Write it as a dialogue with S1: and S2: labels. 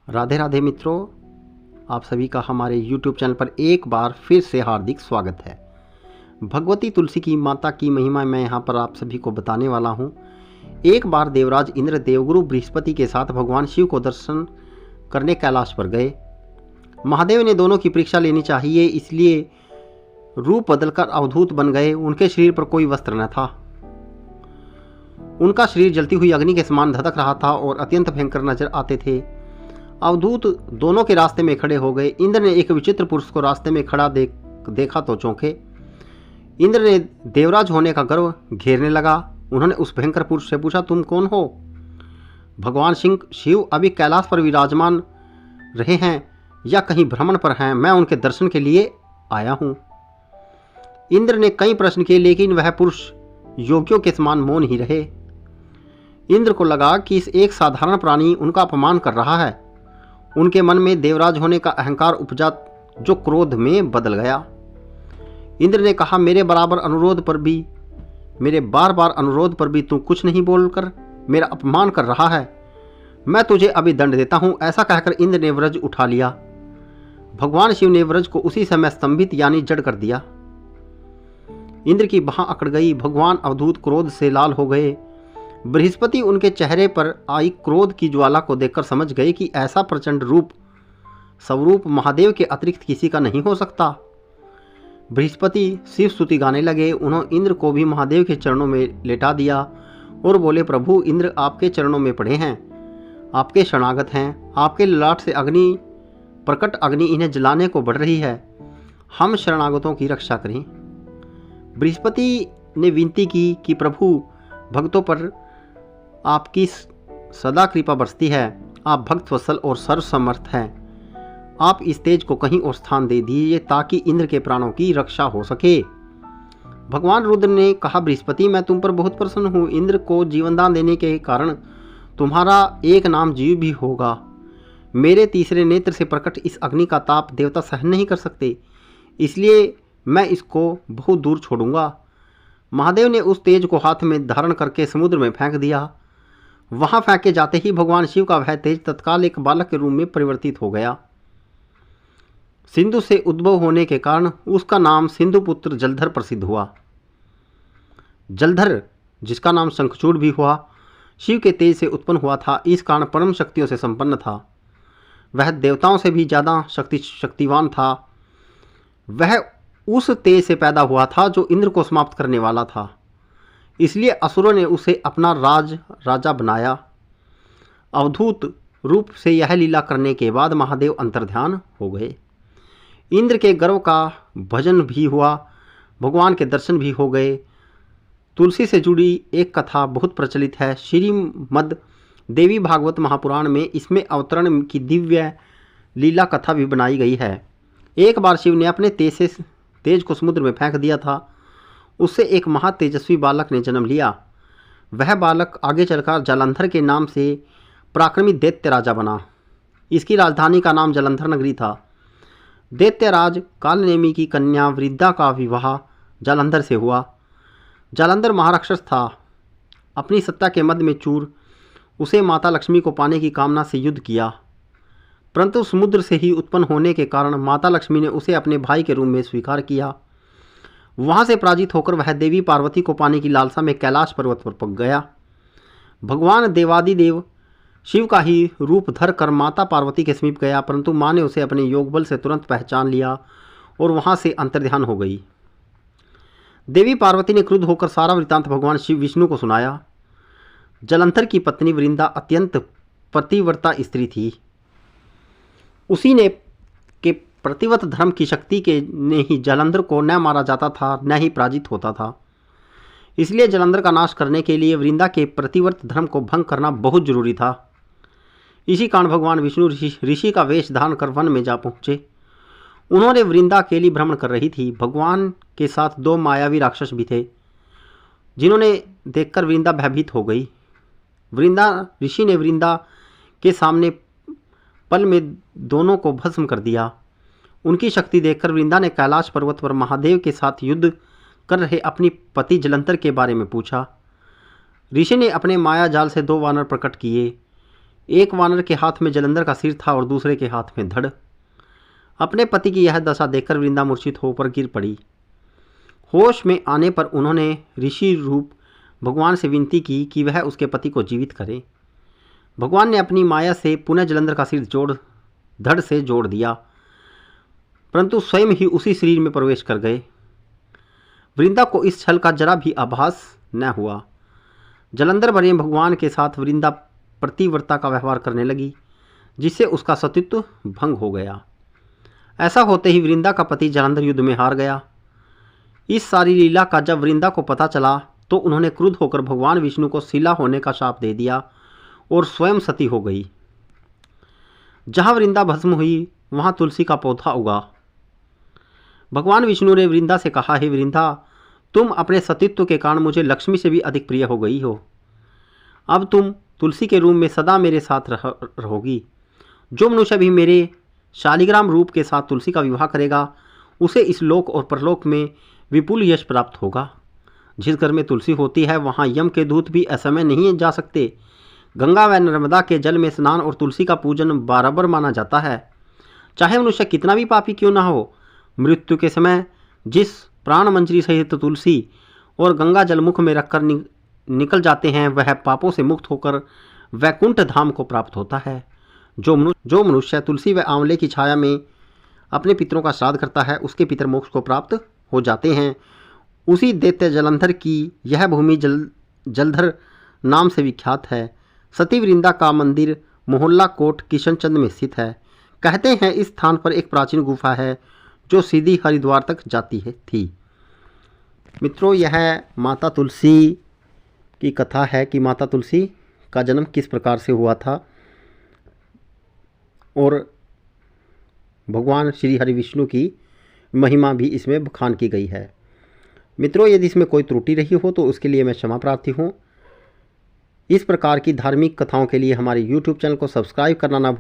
S1: राधे राधे मित्रों, आप सभी का हमारे YouTube चैनल पर एक बार फिर से हार्दिक स्वागत है। भगवती तुलसी की माता की महिमा मैं यहाँ पर आप सभी को बताने वाला हूँ। एक बार देवराज इंद्र देवगुरु बृहस्पति के साथ भगवान शिव को दर्शन करने कैलाश पर गए। महादेव ने दोनों की परीक्षा लेनी चाहिए, इसलिए रूप बदलकर अवधूत बन गए। उनके शरीर पर कोई वस्त्र न था। उनका शरीर जलती हुई अग्नि के समान धधक रहा था और अत्यंत भयंकर नजर आते थे। अवधूत दोनों के रास्ते में खड़े हो गए। इंद्र ने एक विचित्र पुरुष को रास्ते में खड़ा देखा तो चौंके। इंद्र ने देवराज होने का गर्व घेरने लगा। उन्होंने उस भयंकर पुरुष से पूछा, तुम कौन हो? भगवान शिव अभी कैलाश पर विराजमान रहे हैं या कहीं भ्रमण पर हैं? मैं उनके दर्शन के लिए आया हूं। इंद्र ने कई प्रश्न किए, लेकिन वह पुरुष योगियों के समान मौन ही रहे। इंद्र को लगा कि इस एक साधारण प्राणी उनका अपमान कर रहा है। उनके मन में देवराज होने का अहंकार उपजा, जो क्रोध में बदल गया। इंद्र ने कहा, मेरे बार बार अनुरोध पर भी तू कुछ नहीं बोलकर मेरा अपमान कर रहा है। मैं तुझे अभी दंड देता हूं। ऐसा कहकर इंद्र ने व्रज उठा लिया। भगवान शिव ने व्रज को उसी समय स्तंभित यानी जड़ कर दिया। इंद्र की बाह अकड़ गई। भगवान अवधूत क्रोध से लाल हो गए। बृहस्पति उनके चेहरे पर आई क्रोध की ज्वाला को देखकर समझ गए कि ऐसा प्रचंड रूप स्वरूप महादेव के अतिरिक्त किसी का नहीं हो सकता। बृहस्पति शिव स्तुति गाने लगे। उन्होंने इंद्र को भी महादेव के चरणों में लेटा दिया और बोले, प्रभु इंद्र आपके चरणों में पड़े हैं, आपके शरणागत हैं। आपके ललाट से प्रकट अग्नि इन्हें जलाने को बढ़ रही है। हम शरणागतों की रक्षा करें। बृहस्पति ने विनती की कि प्रभु भक्तों पर आपकी सदा कृपा बरसती है। आप भक्त वत्सल और सर्वसमर्थ हैं। आप इस तेज को कहीं और स्थान दे दीजिए ताकि इंद्र के प्राणों की रक्षा हो सके। भगवान रुद्र ने कहा, बृहस्पति मैं तुम पर बहुत प्रसन्न हूँ। इंद्र को जीवनदान देने के कारण तुम्हारा एक नाम जीव भी होगा। मेरे तीसरे नेत्र से प्रकट इस अग्नि का ताप देवता सहन नहीं कर सकते, इसलिए मैं इसको बहुत दूर छोड़ूंगा। महादेव ने उस तेज को हाथ में धारण करके समुद्र में फेंक दिया। वहां फेंके जाते ही भगवान शिव का वह तेज तत्काल एक बालक के रूप में परिवर्तित हो गया। सिंधु से उद्भव होने के कारण उसका नाम सिंधुपुत्र जलधर प्रसिद्ध हुआ। जलधर, जिसका नाम शंखचूड़ भी हुआ, शिव के तेज से उत्पन्न हुआ था। इस कारण परम शक्तियों से संपन्न था। वह देवताओं से भी ज़्यादा शक्तिवान था। वह उस तेज से पैदा हुआ था जो इंद्र को समाप्त करने वाला था, इसलिए असुरों ने उसे अपना राजा बनाया। अवधूत रूप से यह लीला करने के बाद महादेव अंतर्ध्यान हो गए। इंद्र के गर्व का भजन भी हुआ, भगवान के दर्शन भी हो गए। तुलसी से जुड़ी एक कथा बहुत प्रचलित है। श्रीमद् देवी भागवत महापुराण में इसमें अवतरण की दिव्य लीला कथा भी बनाई गई है। एक बार शिव ने अपने तेज को समुद्र में फेंक दिया था। उससे एक महातेजस्वी बालक ने जन्म लिया। वह बालक आगे चलकर जालंधर के नाम से पराक्रमी दैत्य राजा बना। इसकी राजधानी का नाम जालंधर नगरी था। दैत्यराज कालनेमी की कन्या वृद्धा का विवाह जालंधर से हुआ। जालंधर महाराक्षस था। अपनी सत्ता के मद में चूर उसे माता लक्ष्मी को पाने की कामना से युद्ध किया, परंतु समुद्र से ही उत्पन्न होने के कारण माता लक्ष्मी ने उसे अपने भाई के रूप में स्वीकार किया। वहां से पराजित होकर वह देवी पार्वती को पाने की लालसा में कैलाश पर्वत पर पक गया। भगवान देवादिदेव शिव का ही रूप धर कर माता पार्वती के समीप गया, परंतु माँ ने उसे अपने योग बल से तुरंत पहचान लिया और वहां से अंतर्ध्यान हो गई। देवी पार्वती ने क्रुद्ध होकर सारा वृत्तांत भगवान शिव विष्णु को सुनाया। जालंधर की पत्नी वृंदा अत्यंत पतिव्रता स्त्री थी। उसी ने के प्रतिवत धर्म की शक्ति के ने ही जालंधर को न मारा जाता था न ही पराजित होता था। इसलिए जालंधर का नाश करने के लिए वृंदा के प्रतिवर्त धर्म को भंग करना बहुत जरूरी था। इसी कारण भगवान विष्णु ऋषि का वेश धारण कर वन में जा पहुंचे। उन्होंने वृंदा अकेली भ्रमण कर रही थी। भगवान के साथ दो मायावी राक्षस भी थे, जिन्होंने देखकर वृंदा भयभीत हो गई। ऋषि ने वृंदा के सामने पल में दोनों को भस्म कर दिया। उनकी शक्ति देखकर वृंदा ने कैलाश पर्वत पर महादेव के साथ युद्ध कर रहे अपनी पति जलंधर के बारे में पूछा। ऋषि ने अपने माया जाल से दो वानर प्रकट किए। एक वानर के हाथ में जलंधर का सिर था और दूसरे के हाथ में धड़। अपने पति की यह दशा देखकर वृंदा मूर्छित होकर गिर पड़ी। होश में आने पर उन्होंने ऋषि रूप भगवान से विनती की कि वह उसके पति को जीवित करे। भगवान ने अपनी माया से पुनः जलंधर का सिर धड़ से जोड़ दिया, परंतु स्वयं ही उसी शरीर में प्रवेश कर गए। वृंदा को इस छल का जरा भी आभास न हुआ। जलंधर भरे भगवान के साथ वृंदा प्रतिव्रता का व्यवहार करने लगी, जिससे उसका सतीत्व भंग हो गया। ऐसा होते ही वृंदा का पति जलंधर युद्ध में हार गया। इस सारी लीला का जब वृंदा को पता चला तो उन्होंने क्रुद्ध होकर भगवान विष्णु को शिला होने का शाप दे दिया और स्वयं सती हो गई। जहाँ वृंदा भस्म हुई वहाँ तुलसी का पौधा उगा। भगवान विष्णु ने वृंदा से कहा, हे वृंदा, तुम अपने सतीत्व के कारण मुझे लक्ष्मी से भी अधिक प्रिय हो गई हो। अब तुम तुलसी के रूप में सदा मेरे साथ रहोगी। जो मनुष्य भी मेरे शालिग्राम रूप के साथ तुलसी का विवाह करेगा उसे इस लोक और परलोक में विपुल यश प्राप्त होगा। जिस घर में तुलसी होती है वहाँ यम के दूत भी असमय नहीं जा सकते। गंगा व नर्मदा के जल में स्नान और तुलसी का पूजन बराबर माना जाता है। चाहे मनुष्य कितना भी पापी क्यों ना हो, मृत्यु के समय जिस प्राण मंजरी सहित तुलसी और गंगा जल मुख में रखकर निकल जाते हैं वह पापों से मुक्त होकर वैकुंठ धाम को प्राप्त होता है। जो मनुष्य तुलसी व आंवले की छाया में अपने पितरों का श्राद्ध करता है उसके पितर मोक्ष को प्राप्त हो जाते हैं। उसी दैत्य जलंधर की यह भूमि जलधर नाम से विख्यात है। सती वृंदा का मंदिर मोहल्ला कोट किशनचंद में स्थित है। कहते हैं इस स्थान पर एक प्राचीन गुफा है जो सीधी हरिद्वार तक जाती थी। मित्रों, यह माता तुलसी की कथा है कि माता तुलसी का जन्म किस प्रकार से हुआ था और भगवान श्री हरि विष्णु की महिमा भी इसमें बखान की गई है। मित्रों, यदि इसमें कोई त्रुटि रही हो तो उसके लिए मैं क्षमा प्रार्थी हूँ। इस प्रकार की धार्मिक कथाओं के लिए हमारे YouTube चैनल को सब्सक्राइब करना ना